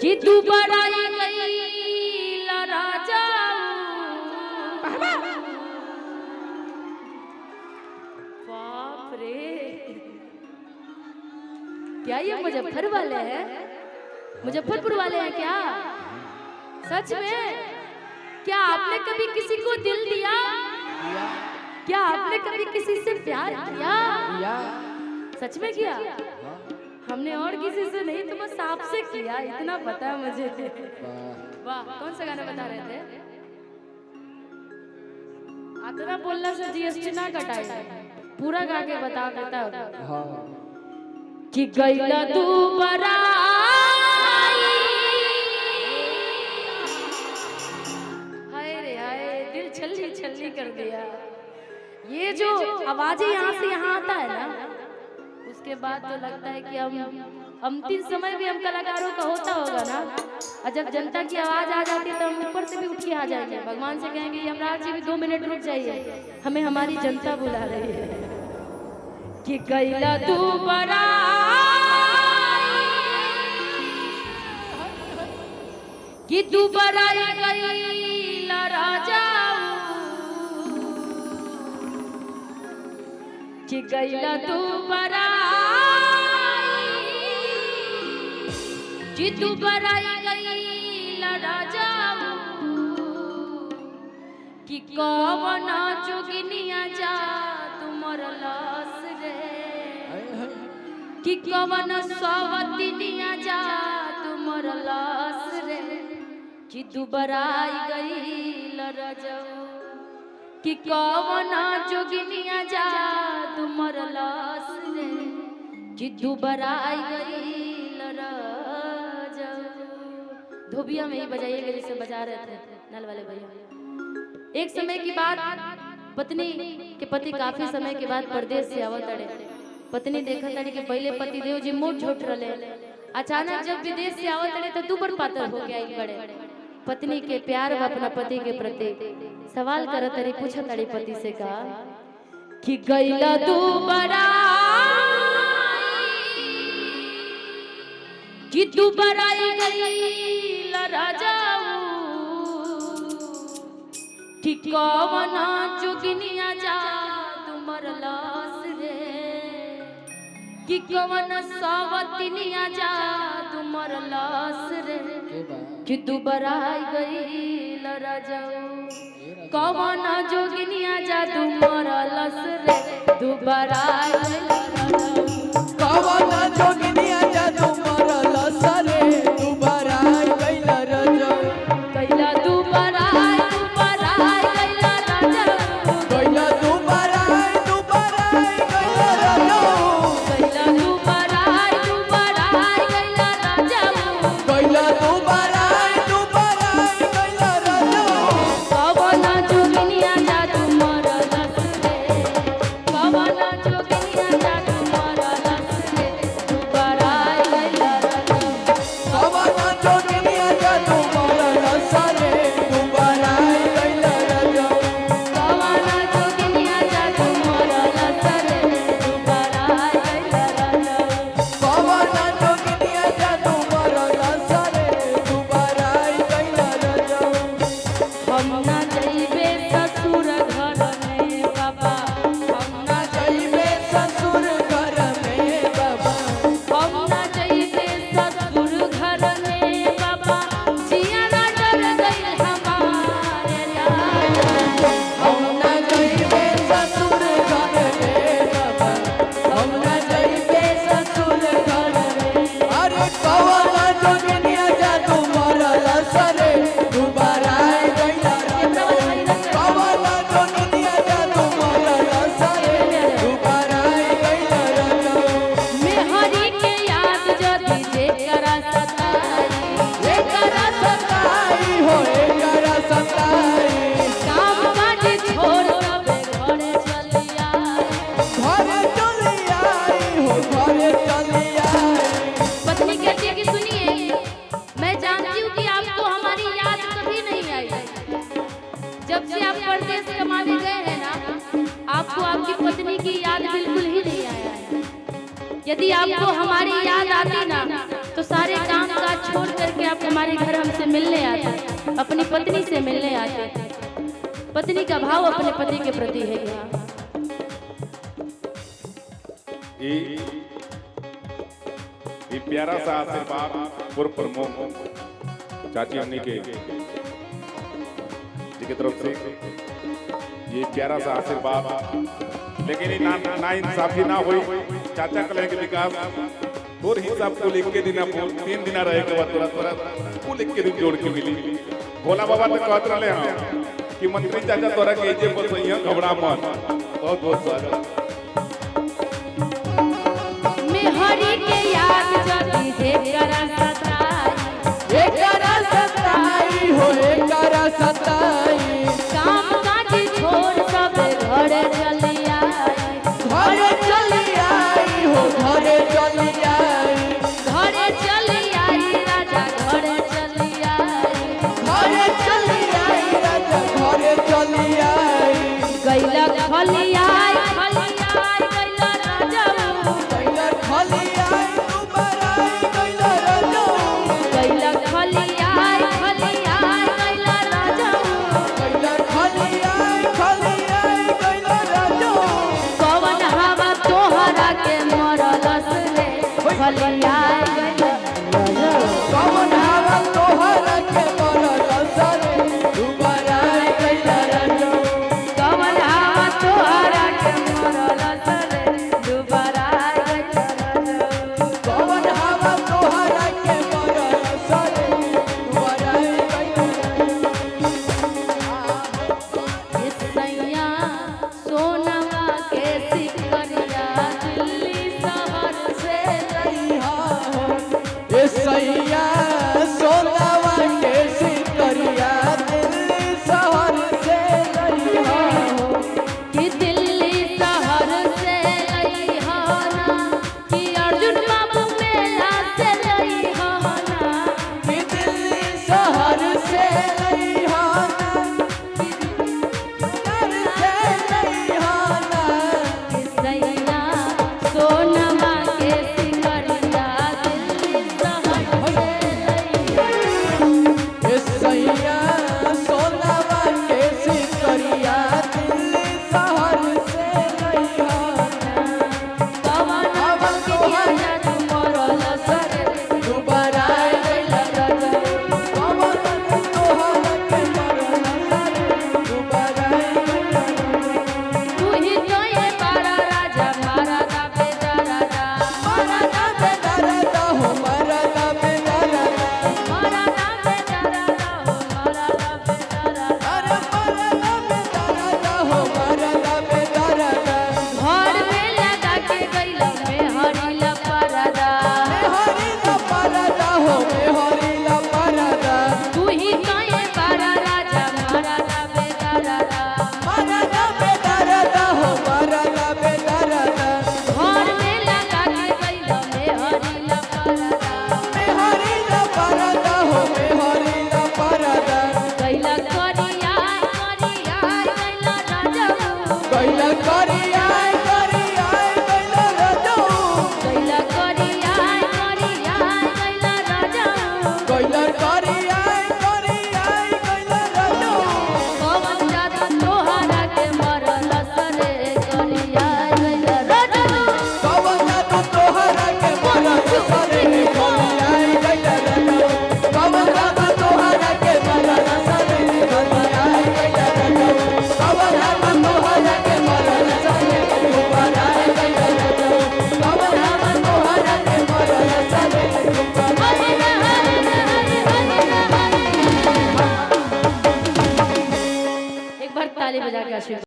कि तू बड़ाई गई राजा बाप रे क्या ये मुजफ्फर वाले हैं? मुजफ्फरपुर वाले हैं क्या? सच में? क्या आपने कभी किसी को दिल दिया? क्या आपने कभी किसी से प्यार किया? सच में किया? हमने और किसी से नहीं तो बस आपसे किया, इतना पता है मुझे। वाह, कौन सा गाना बता रहे थे? आतना बोलना से जीएसटी ना कटाए, पूरा गा के बता देता कि गैला तू बराई। हाय रे हाय, दिल छल्ली छल्ली कर दिया। ये जो आवाजें यहाँ से यहाँ आता है ना, उसके बाद तो लगता है कि हम अंतिम समय भी हम कलाकारों का होता होगा ना, और जब जनता की आवाज आ जाती है तो हम ऊपर से भी उठ के आ जाएंगे, भगवान से कहेंगे यमराज जी भी 2 मिनट रुक जाइए, हमें हमारी जनता बुला रही है। कि गैला तू कि तू बराई गैला राजा, कि गैला तू कि तू बराई गैला राजा, कि कवन जोगिनिया जा तुमर लास रे, कि कवन सवतिनिया जा तुमर लास रे, कि तू बराई गैला राजा, कि कवन जोगिनिया जा तुमर लास रे, कि तू बराई गैला राजा। धोबिया में ही बजाइएगा जैसे बजा रहे थे नल वाले भैया। एक समय की बात, पत्नी के पति काफी समय के बाद परदेश से आवत अड़े। पत्नी देखा तड़े कि पहले पति देव जी मोट झोट रले, अचानक जब विदेश से आवत अड़े तो दुबर पातर हो गया एक बड़े। पत्नी के प्यार व अपना पति के प्रति सवाल करत तड़ी, पूछत तड़ी पति से का कि गैला तू कि तू बराई गैला राजा, कि कवन जोगिनिया जा तुमर लास रे, कि कवन सवतिनिया जा तुमर लास रे, कि तू बराई गैला राजा, कवन जोगिनिया जा तुमर लास रे, तू बराई गैला राजा, कवन जोगिनिया जा तुमर लास रे, तू बराई गैला राजा, गैला तू बराई गैला राजा, गैला तू बराई गैला राजा, गैला तू बराई गैला राजा, गैला तू बराई गैला राजा, कवन जोगिनिया जा तुमर लास रे, कवन जोगिनिया जा तुमर यदि आपको हमारी याद आती ना तो सारे काम काज छोड़ करके आप हमारे घर हमसे मिलने आते, अपनी पत्नी से मिलने आते। पत्नी का भाव अपने पति के प्रति है। ये प्यारा सा आशीर्वाद पूर्व प्रमुख चाची अन्नी के जी की तरफ से ये प्यारा सा आशीर्वाद, लेकिन ये ना इंसाफी ना हुई। चाचा कले के विकास और हिसाब को लिख के देना 3 दिन रहे के बाद तुरंत को लिख के दिन जोड़ के मिली। भोला बाबा ने कहत रहे हैं कि मंत्री चाचा तोरा के जे बस यहाँ घबरा मत। बहुत बहुत स्वागत। मैं हरि के याद जदी एकरा सताई हो एकरा सताई, काम काज छोड़ सब घर चली आई, घरे चली आई हो घरे चली आई, घरे चली आई राजा घरे चली आई, घरे चली आई राजा घरे चली आई, गैला खली आई गैला राजा, गैला खली आई दुबारा आई गैला राजा, गैला खली आई गैला राजा, गैला खली आई गैला राजा। कवन हवा तोहरा के मरलस रे, खली आई गैला राजा, कवन हवा तोहरा के मरलस रे, दुबारा आई गैला राजा, कवन हवा तोहरा के मरलस रे, दुबारा आई गैला राजा। कवन हवा तोहरा के मरलस रे, दुबारा आई गैला ये सैया सोनवा के सिकरिया दिल्ली शहर से लई राजा। ए सैया